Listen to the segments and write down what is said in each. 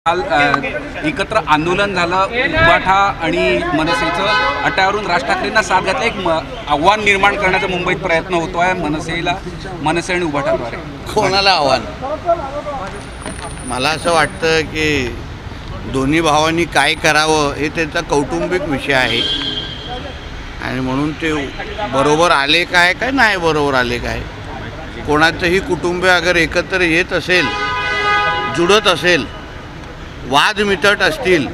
काल एकत्र आंदोलन झालं. उबाठा आणि मनसेचं अट्ट्यावरून राज ठाकरेंना साथ घातला. एक आव्हान निर्माण करण्याचा मुंबईत प्रयत्न होतो आहे मनसे आणि उबाठाद्वारे. कोणाला आव्हान? मला असं वाटतं की दोन्ही भावांनी काय करावं हे त्यांचा कौटुंबिक विषय आहे आणि म्हणून ते बरोबर आले काय नाही बरोबर आले काय. कोणाचंही कुटुंब अगर एकत्र येत असेल, जुळत असेल, वाद मिटत असतील,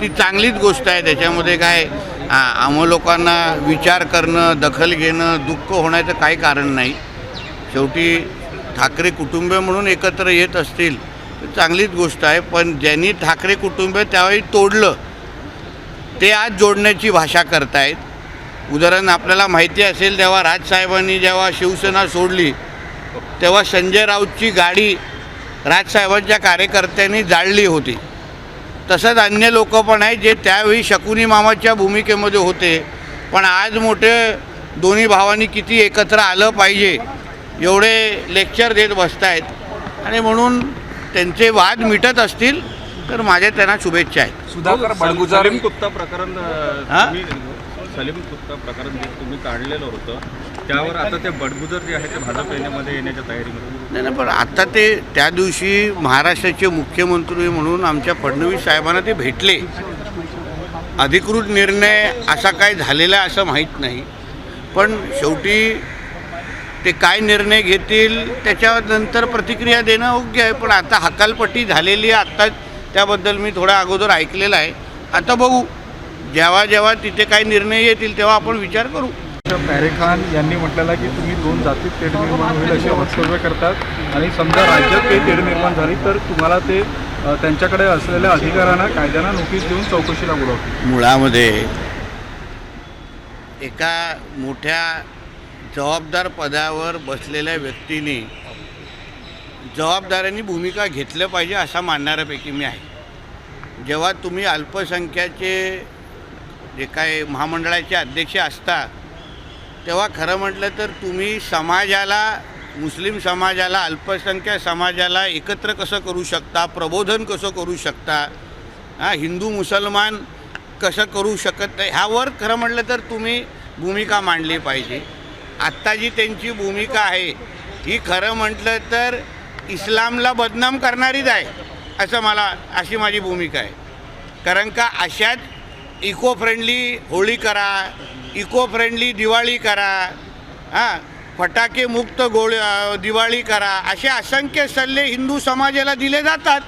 ती चांगलीच गोष्ट आहे. त्याच्यामध्ये काय आम्हा लोकांना विचार करणं, दखल घेणं, दुःख होण्याचं काही कारण नाही. शेवटी ठाकरे कुटुंब म्हणून एकत्र येत असतील तर चांगलीच गोष्ट आहे. पण ज्यांनी ठाकरे कुटुंब त्यावेळी तोडलं ते आज जोडण्याची भाषा करतायत. उदाहरण आपल्याला माहिती असेल, तेव्हा राजसाहेबांनी जेव्हा शिवसेना सोडली तेव्हा संजय राऊतची गाडी राजसाहेबांच्या कार्यकर्त्यांनी जाळली होती. तसंच अन्य लोक पण आहेत जे त्यावेळी शकुनी मामाच्या भूमिकेमध्ये होते. पण आज मोठे दोन्ही भावांनी किती एकत्र आलं पाहिजे एवढे लेक्चर देत बसत आहेत आणि म्हणून त्यांचे वाद मिटत असतील तर माझ्या त्यांना शुभेच्छा आहेत. सुधाकर बडगुजर सलीम कुत्ता प्रकरण जे तुम्ही काढलेलं होतं त्यावर आता ते बडगुजर जे आहे ते भाजप येण्याच्या तयारीमध्ये नाही, पण आता ते त्या दिवशी महाराष्ट्राचे मुख्यमंत्री म्हणून आमच्या फडणवीस साहेबांना ते भेटले. अधिकृत निर्णय असा काय झालेला आहे असं माहीत नाही. पण शेवटी ते काय निर्णय घेतील त्याच्यानंतर प्रतिक्रिया देणं योग्य आहे. पण आता हकालपट्टी झालेली आहे. आत्ताच त्याबद्दल मी थोडा अगोदर ऐकलेलं आहे. आता बघू, जेव्हा जेव्हा तिथे काही निर्णय येतील तेव्हा आपण विचार करू. पॅरेखान यांनी म्हटलेलं की तुम्ही दोन जातीत तेढ निर्माण होईल असे वक्तव्य करतात आणि समजा राज्यात काही तेढ निर्माण झाली तर तुम्हाला ते त्यांच्याकडे असलेल्या अधिकाऱ्यांना कायद्यानं नोटीस देऊन चौकशीला बोलवतील. मुळामध्ये एका मोठ्या जबाबदार पदावर बसलेल्या व्यक्तीने जबाबदाऱ्यांनी भूमिका घेतलं पाहिजे असं मानणाऱ्यापैकी मी आहे. जेव्हा तुम्ही अल्पसंख्याचे जे काय महामंडळाचे अध्यक्ष असता तेव्हा खरं म्हटलं तर तुम्ही समाजाला, मुस्लिम समाजाला, अल्पसंख्याक समाजाला एकत्र कसं करू शकता, प्रबोधन कसं करू शकता, हिंदू मुसलमान कसं करू शकत नाही, ह्यावर खरं म्हटलं तर तुम्ही भूमिका मांडली पाहिजे. आत्ता जी त्यांची भूमिका आहे ही खरं म्हटलं तर इस्लामला बदनाम करणारीच आहे अशी माझी भूमिका आहे. कारण का अशाच इको फ्रेंडली होळी करा, इको फ्रेंडली दिवाळी करा, फटाके मुक्त दिवाळी करा, असे असंख्य सल्ले हिंदू समाजाला दिले जातात.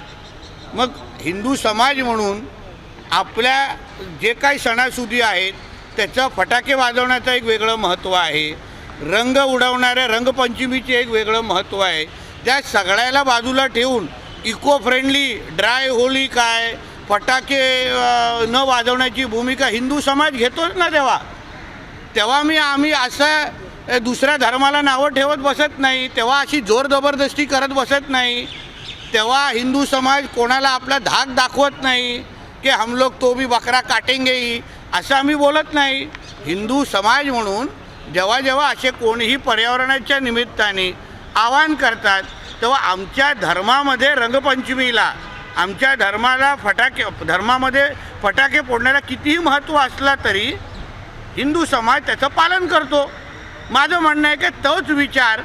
मग हिंदू समाज म्हणून आपल्या जे काही सणासुदी आहेत त्याचं फटाके वाजवण्याचं एक वेगळं महत्त्व आहे. रंग उडवणाऱ्या रंगपंचमीचे एक वेगळं महत्त्व आहे. त्या सगळ्याला बाजूला ठेवून इको फ्रेंडली ड्राय होळी काय, फटाके न वाजवण्याची भूमिका हिंदू समाज घेतोच ना. तेव्हा आम्ही असं दुसऱ्या धर्माला नावं ठेवत बसत नाही, तेव्हा अशी जोर जबरदस्ती करत बसत नाही, तेव्हा हिंदू समाज कोणाला आपला धाक दाखवत नाही की हम लोग तो भी बकरा काटेंगे ही, असं आम्ही बोलत नाही. हिंदू समाज म्हणून जेव्हा जेव्हा असे कोणीही पर्यावरणाच्या निमित्ताने आवाहन करतात तेव्हा आमच्या धर्मामध्ये रंगपंचमीला, आमच्या धर्मामध्ये फटाके फोडण्याला कितीही महत्त्व असला तरी हिंदू समाज त्याचं पालन करतो. माझं म्हणणं आहे की तोच विचार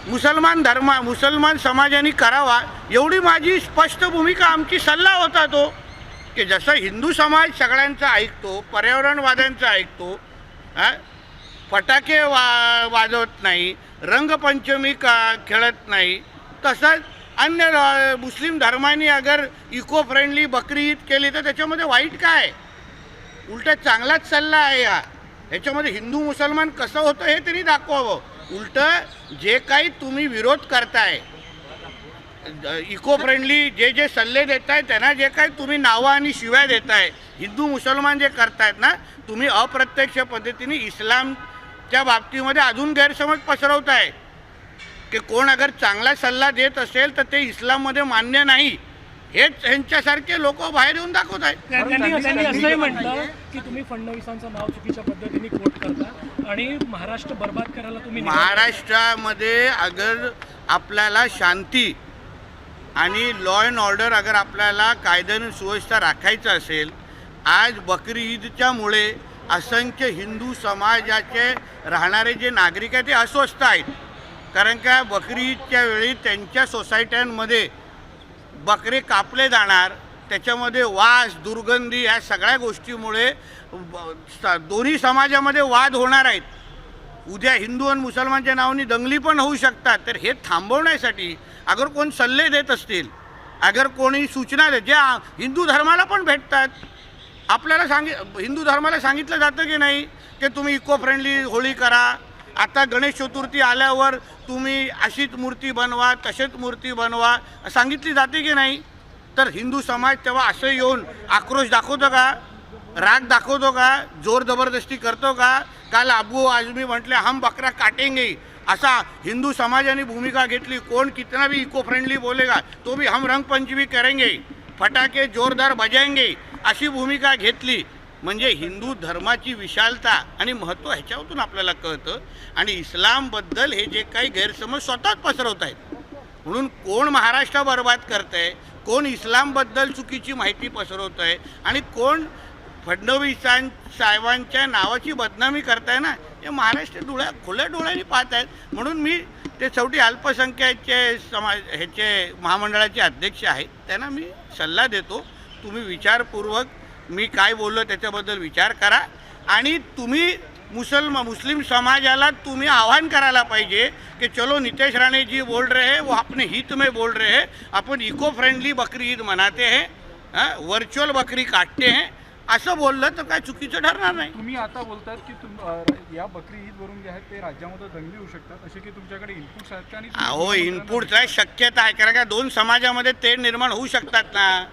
मुसलमान समाजाने करावा एवढी माझी स्पष्ट भूमिका, आमची सल्ला होता तो की जसं हिंदू समाज सगळ्यांचा ऐकतो, पर्यावरणवाद्यांचा ऐकतो, फटाके वाजवत नाही, रंगपंचमी खेळत नाही, तसंच अन्य मुस्लिम धर्माने अगर इको फ्रेंडली बकरी ईद केली तर त्याच्यामध्ये वाईट काय? उलटा चांगलाच सल्ला आहे हा. ह्याच्यामध्ये हिंदू मुसलमान कसं होतं हे तरी दाखवावं. उलटं जे काही तुम्ही विरोध करताय, इको फ्रेंडली जे सल्ले देताय, त्यांना जे काही तुम्ही नावं आणि शिव्या देताय, हिंदू मुसलमान जे करतायत ना, तुम्ही अप्रत्यक्ष पद्धतीने इस्लामच्या बाबतीमध्ये अजून गैरसमज पसरवताय की कोण अगर चांगला सल्ला देत असेल तर ते इस्लाममध्ये मान्य नाही. हेच ह्यांच्यासारखे लोक बाहेर येऊन दाखवत आहेत. त्यांनी असंही म्हटलं की तुम्ही फडणवीसांचं नाव चुकीच्या पद्धतीने कोट करता आणि महाराष्ट्र बर्बाद करायला तुम्ही महाराष्ट्रामध्ये अगर आपल्याला शांती आणि लॉ अँड ऑर्डर अगर आपल्याला कायद्याने सुव्यवस्था राखायचं असेल, आज बकरी ईदच्यामुळे असंख्य हिंदू समाजाचे राहणारे जे नागरिक आहेत ते अस्वस्थ आहेत. कारण का बकरी ईदच्या वेळी त्यांच्या सोसायट्यांमध्ये बकरे कापले जाणार, त्याच्यामध्ये वास, दुर्गंधी ह्या सगळ्या गोष्टीमुळे दोन्ही समाजामध्ये वाद होणार आहेत. उद्या हिंदू आणि मुसलमानच्या नावाने दंगली पण होऊ शकतात. तर हे थांबवण्यासाठी अगर कोण सल्ले देत असतील, अगर कोणी सूचना देत, ज्या हिंदू धर्माला पण भेटतात, आपल्याला हिंदू धर्माला सांगितलं जातं की नाही की तुम्ही इको फ्रेंडली होळी करा, आता गणेश चतुर्थी आल्यावर तुम्ही अशीच मूर्ती बनवा, तशीच मूर्ती बनवा, सांगितली जाते की नाही. तर हिंदू समाज तेव्हा असं येऊन आक्रोश दाखवतो का, राग दाखवतो का, जोर जबरदस्ती करतो का? काल अबू आझमी म्हटले हम बकरा काटेंगे, असा हिंदू समाजाने भूमिका घेतली. कोण कितना भी इको फ्रेंडली बोलेगा तो भी हम रंगपंचमी करेंगे, फटाके जोरदार बजाएंगे, अशी भूमिका घेतली. म्हणजे हिंदू धर्माची विशालता आणि महत्त्व ह्याच्यातून आपल्याला कळतं. आणि इस्लामबद्दल हे जे काही गैरसमज स्वतःच पसरवत आहेत, म्हणून कोण महाराष्ट्र बर्बाद करत आहे, कोण इस्लामबद्दल चुकीची माहिती पसरवत आहे आणि कोण साहेबांच्या नावाची बदनामी करताय ना, हे महाराष्ट्र खुल्या डोळ्यांनी पाहत आहेत. म्हणून मी ते शेवटी अल्पसंख्याकचे ह्याचे महामंडळाचे अध्यक्ष आहेत, त्यांना मी सल्ला देतो, तुम्ही विचारपूर्वक मी काय बोललो त्याच्याबद्दल विचार करा. आणि तुम्ही मुस्लिम समाजाला तुम्ही आह्वान करायला पाहिजे कि चलो नीतीश राणे जी बोल रहे हैं वो अपने हित में बोल रहे हैं, अपन इको फ्रेंडली बकरी ईद मनाते हैं, वर्चुअल बकरी काटते हैं, असं बोललं तर काय चुकीचं ठरणार नाही. तुम्ही आता बोलतात की या बकरी ईदवरून जे आहेत ते राज्यामध्ये दंगली होऊ शकतात, असे की तुमच्याकडे इनपुट्स आहेत का? आणि अहो इनपुटचा शक्यता आहे, कारण का दोन समाजामध्ये तेढ निर्माण होऊ शकतात ना.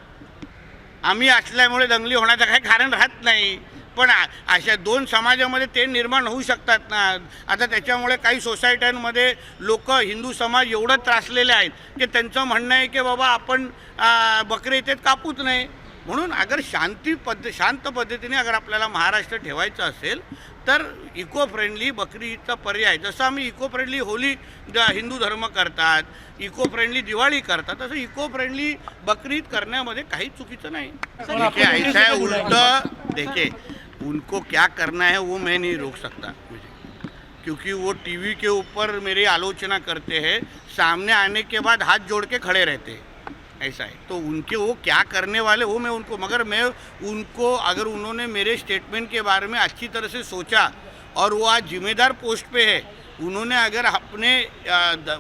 आम्ही असल्यामुळे दंगली होण्याचं काही कारण राहत नाही, पण अशा दोन समाजामध्ये तेढ निर्माण होऊ शकतात ना. आता त्याच्यामुळे काही सोसायट्यांमध्ये लोक हिंदू समाज एवढं त्रासलेले आहेत की त्यांचं म्हणणं आहे की बाबा आपण बकरे इथे कापूच नाही. म्हणून अगर शांत पद्धतीने अगर आपल्याला महाराष्ट्र ठेवायचं असेल तर इको फ्रेंडली बकरी ईदचा पर्याय, जसं आम्ही इको फ्रेंडली होली हिंदू धर्म करतात, इको फ्रेंडली दिवाळी करतात, तसं इको फ्रेंडली बकरी ईद करण्यामध्ये काही चुकीचं नाही. देखिए ऐसा है उल्टा, देखिए उनको क्या करना है वो मैं नहीं रोक सकता, क्योंकि वो टीवी के ऊपर मेरी आलोचना करते हैं, सामने आने के बाद हाथ जोड़ के खड़े रहते हैं, ऐसा है. तो उनके वो क्या करने वाले वो मैं उनको, मगर मैं उनको अगर उन्होंने मेरे स्टेटमेंट के बारे में अच्छी तरह से सोचा और वो आज जिम्मेदार पोस्ट पे है, उन्होंने अगर अपने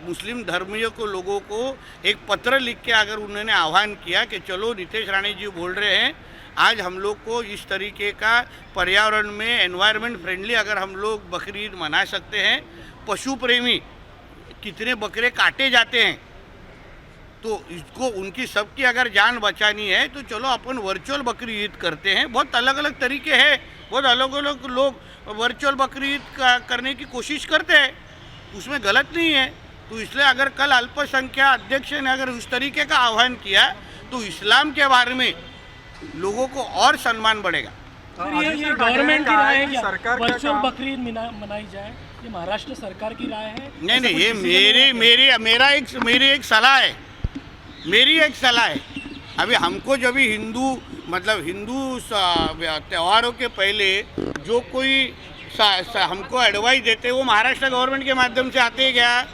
मुस्लिम धर्मीय को लोगों को एक पत्र लिख के अगर उन्होंने आह्वान किया कि चलो नीतीश राणे जी बोल रहे हैं, आज हम लोग को इस तरीके का पर्यावरण में एनवायरनमेंट फ्रेंडली अगर हम लोग बकरी ईद मना सकते हैं, पशु प्रेमी कितने बकरे काटे जाते हैं, तो इसको उनकी सबकी अगर जान बचानी है तो चलो अपन वर्चुअल बकरी ईद करते हैं. बहुत अलग अलग तरीके हैं, बहुत अलग अलग लोग वर्चुअल बकरी ईद करने की कोशिश करते हैं, उसमें गलत नहीं है. तो इसलिए अगर कल अल्पसंख्यक अध्यक्ष ने अगर उस तरीके का आह्वान किया तो इस्लाम के बारे में लोगों को और सम्मान बढ़ेगा. ये गवर्नमेंट की राय है क्या वर्चुअल बकरी ईद मनाई जाए? ये महाराष्ट्र सरकार की राय है? नहीं, ये मेरी एक सलाह है, मेरी एक सलाह है. अभी हमको जब भी हिंदू त्योहारों के पहले जो कोई हमको एडवाइस देते वो महाराष्ट्र गवर्नमेंट के माध्यम से आते हैं क्या?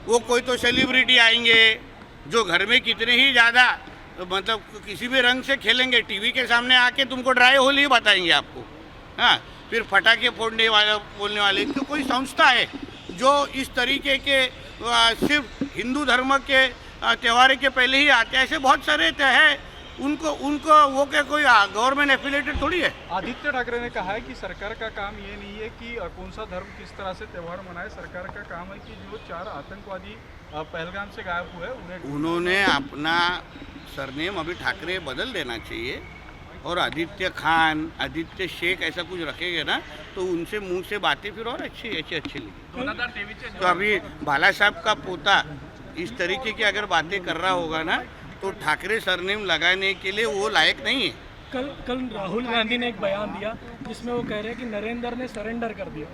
वो कोई तो सेलिब्रिटी आएंगे जो घर में कितने ही ज़्यादा किसी भी रंग से खेलेंगे, टीवी के सामने आके तुमको ड्राई होली बताएंगे आपको. हाँ, फिर पटाखे बोलने वाले तो कोई संस्था है जो इस तरीके के सिर्फ हिंदू धर्म के त्यौहार के पहले ही आते हैं. ऐसे बहुत सारे हैं, उनको वो क्या कोई गवर्नमेंट एफिलेटेड थोड़ी है. आदित्य ठाकरे ने कहा है कि सरकार का काम ये नहीं है कि कौन सा धर्म किस तरह से त्यौहार मनाए, सरकार का काम है कि जो 4 आतंकवादी पहलगाम से गायब हुए उन्होंने अपना सरनेम अभी ठाकरे बदल देना चाहिए और आदित्य खान, आदित्य शेख ऐसा कुछ रखेंगे ना तो उनसे मुंह से बातें फिर और अच्छी लगी. तो अभी बाला साहब का पोता इस तरीके की अगर बातें कर रहा होगा ना तो ठाकरे सरनेम लगाने के लिए वो लायक नहीं है. कल राहुल गांधी ने एक बयान दिया जिसमें वो कह रहे हैं कि नरेंद्र ने सरेंडर कर दिया.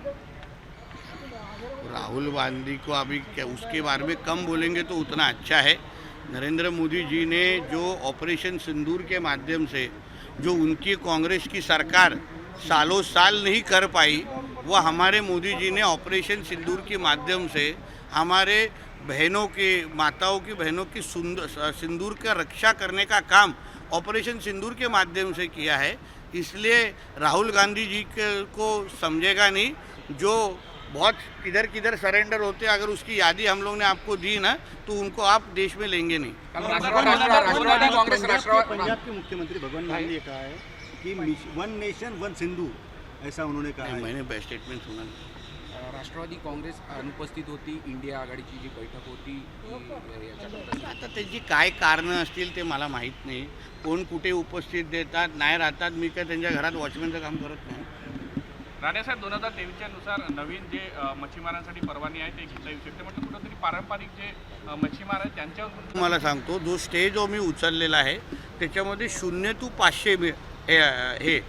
राहुल गांधी को अभी उसके बारे में कम बोलेंगे तो उतना अच्छा है. नरेंद्र मोदी जी ने जो ऑपरेशन सिंदूर के माध्यम से जो उनकी कांग्रेस की सरकार सालों साल नहीं कर पाई, वह हमारे मोदी जी ने ऑपरेशन सिंदूर के माध्यम से हमारे बहनों की, माताओं की, बहनों की सिंदूर का रक्षा करने का काम ऑपरेशन सिंदूर के माध्यम से किया है। इसलिए राहुल गांधी जी को समझेगा नहीं, जो बहुत किधर किधर सरेंडर होते हैं, अगर उसकी यादी हम लोग ने आपको दी ना तो उनको आप देश में लेंगे नहीं। राष्ट्रवादी काँग्रेस पंजाब के मुख्यमंत्री भगवंत मान ने कहा है कि वन नेशन वन सिंधु, ऐसा उन्होंने कहा है। मैंने बेस्ट स्टेटमेंट सुना। राष्ट्रवादी काँग्रेस अनुपस्थित होती, इंडिया आघाडीची जी बैठक होती याच्याबद्दल आता त्याची काय कारणं असतील ते मला माहीत नाही, कोण कुठे उपस्थित देतात नाही राहतात, मी काय त्यांच्या घरात वॉचमॅनचं काम करत नाही। राणेसाहेब 2023च्या नुसार नवीन जे मच्छीमारांसाठी परवानगी आहे ते घेता येऊ शकते, म्हणजे कुठंतरी पारंपरिक जे मच्छीमार आहेत त्यांच्यावर तुम्हाला सांगतो, जो स्टे जो मी उचललेला आहे त्याच्यामध्ये 0 ते 500 हे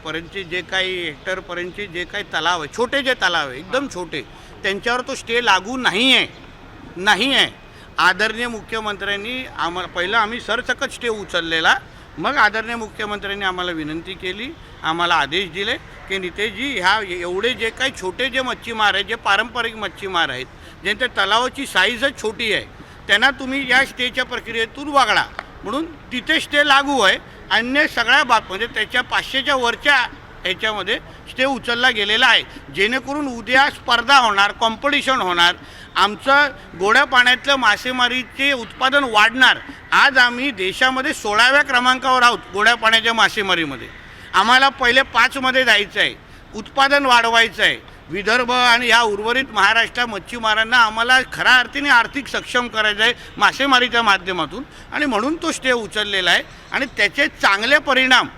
पर्यंतचे जे काही हेक्टरपर्यंतचे जे काही तलाव आहे, छोटे जे तलाव आहे एकदम छोटे, त्यांच्यावर तो स्टे लागू नाही आहे। आदरणीय मुख्यमंत्र्यांनी आम्हाला पहिलं आम्ही सरसकट स्टे उचललेला, मग आदरणीय मुख्यमंत्र्यांनी आम्हाला विनंती केली, आम्हाला आदेश दिले की नितेशजी ह्या एवढे जे काही छोटे जे मच्छीमार आहेत, जे पारंपरिक मच्छीमार आहेत, ज्यांच्या तलावाची साईजच छोटी आहे, त्यांना तुम्ही या स्टेच्या प्रक्रियेतून वगळा, म्हणून तिथे स्टे लागू आहे। अन्य सगळ्या म्हणजे त्याच्या 500च्या वरच्या ह्याच्यामध्ये स्टे उचलला गेलेला आहे, जेणेकरून उद्या स्पर्धा होणार, कॉम्पिटिशन होणार, आमचं गोड्या पाण्यातलं मासेमारीचे उत्पादन वाढणार। आज आम्ही देशामध्ये 16व्या क्रमांकावर आहोत गोड्या पाण्याच्या मासेमारीमध्ये। आम्हाला पहिले 5मध्ये जायचं आहे, उत्पादन वाढवायचं आहे। विदर्भ आणि ह्या उर्वरित महाराष्ट्र मच्छीमारांना आम्हाला खऱ्या अर्थाने आर्थिक सक्षम करायचं आहे मासेमारीच्या माध्यमातून, आणि म्हणून तो स्टे उचललेला आहे आणि त्याचे चांगले परिणाम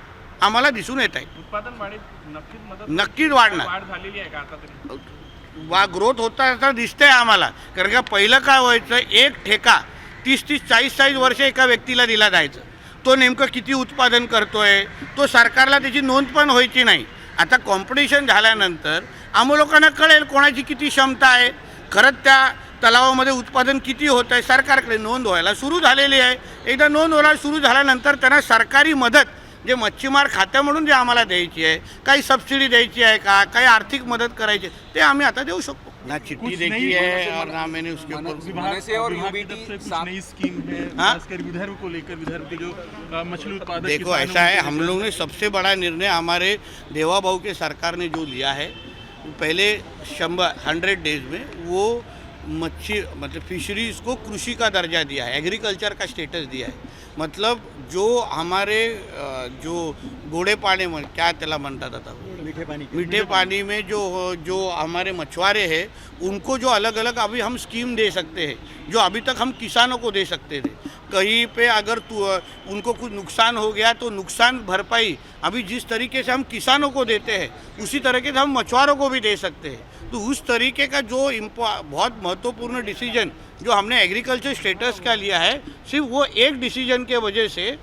आम्हाला दिसून येत आहेत। उत्पादन वाढीत नक्कीच वाढणार, वाढ झालेली आहे का आता तरी? ग्रोथ होता दिसतंय आम्हाला। कारण का पहिलं काय व्हायचं, एक ठेका 30-30, 40-40 वर्ष एका व्यक्तीला दिला जायचं, तो नेमकं किती उत्पादन करतोय तो सरकारला त्याची नोंद पण व्हायची नाही। आता कॉम्पिटिशन झाल्यानंतर आम्हा लोकांना कळेल कोणाची किती क्षमता आहे, खरंच त्या तलावामध्ये उत्पादन किती होत आहे, सरकारकडे नोंद व्हायला सुरू झालेली आहे। एकदा नोंद व्हायला सुरू झाल्यानंतर त्यांना सरकारी मदत जे मच्छीमार खात्या म्हणून जे आम्हाला द्यायची आहे, काही सबसिडी द्यायची आहे का, काही आर्थिक मदत करायची, ते आम्ही आता देऊ शकतो ना। चिट्ठी देखी है और ना मैंने उसके ऊपर मनसे और यूबीटी नई स्कीम है, हाँ? खासकर विदर्भ को लेकर, विदर्भ के जो मछली उत्पादक देखो किसान ऐसा है, हैं, हम लोगों ने सबसे बड़ा निर्णय हमारे देवाबाऊ के सरकार ने जो लिया है, पहले 100 डेज में वो मच्छी मतलब फिशरीज़ को कृषि का दर्जा दिया है, एग्रीकल्चर का स्टेटस दिया है। मतलब जो हमारे जो गोड़े पानी में क्या त्याला म्हणतात आता, मीठे पानी में जो हमारे मछुआरे हैं उनको जो अलग अलग अभी हम स्कीम दे सकते हैं, जो अभी तक हम किसानों को दे सकते थे। कहीं पे अगर उनको कुछ नुकसान हो गया तो नुकसान भरपाई अभी जिस तरीके से हम किसानों को देते हैं उसी तरीके से हम मछुआरों को भी दे सकते हैं। तो उस तरीके का जो बहुत महत्वपूर्ण डिसीजन जो हमने एग्रीकल्चर स्टेटस का लिया है, सिर्फ वो एक डिसीजन के वजह से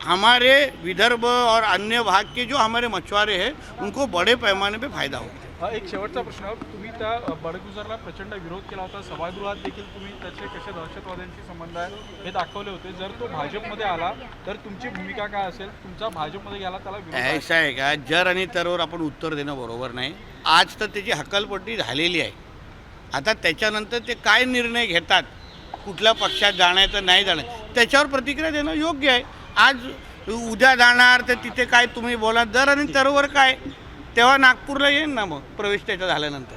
हमारे विदर्भ और अन्य भाग के जो हमारे मछुआरे हैं उनको बड़े पैमाने पे फायदा होगा। एक शेवटचा प्रश्न, तुम्ही त्या बडगुजरला प्रचंड विरोध केला होता, सभागृहात देखील तुम्ही त्याचे कसे दहशतवाद्यांशी संबंध आहे हे दाखवले होते। जर तो भाजपमध्ये आला तर तुमची भूमिका काय असेल? तुमचा भाजपमध्ये गेला त्याला विरोध आहे? ऐसा आहे का, जर आणि तरवर आपण उत्तर देणं बरोबर नाही। आज तर त्याची हकालपट्टी झालेली आहे, आता त्याच्यानंतर ते काय निर्णय घेतात, कुठल्या पक्षात जाण्याचं नाही जाणं, त्याच्यावर प्रतिक्रिया देणं योग्य आहे। आज उद्या जाणार तर तिथे काय तुम्ही बोला, जर आणि तरवर काय, तेव्हा नागपूरला येईन ना मग प्रवेश त्याचा झाल्यानंतर।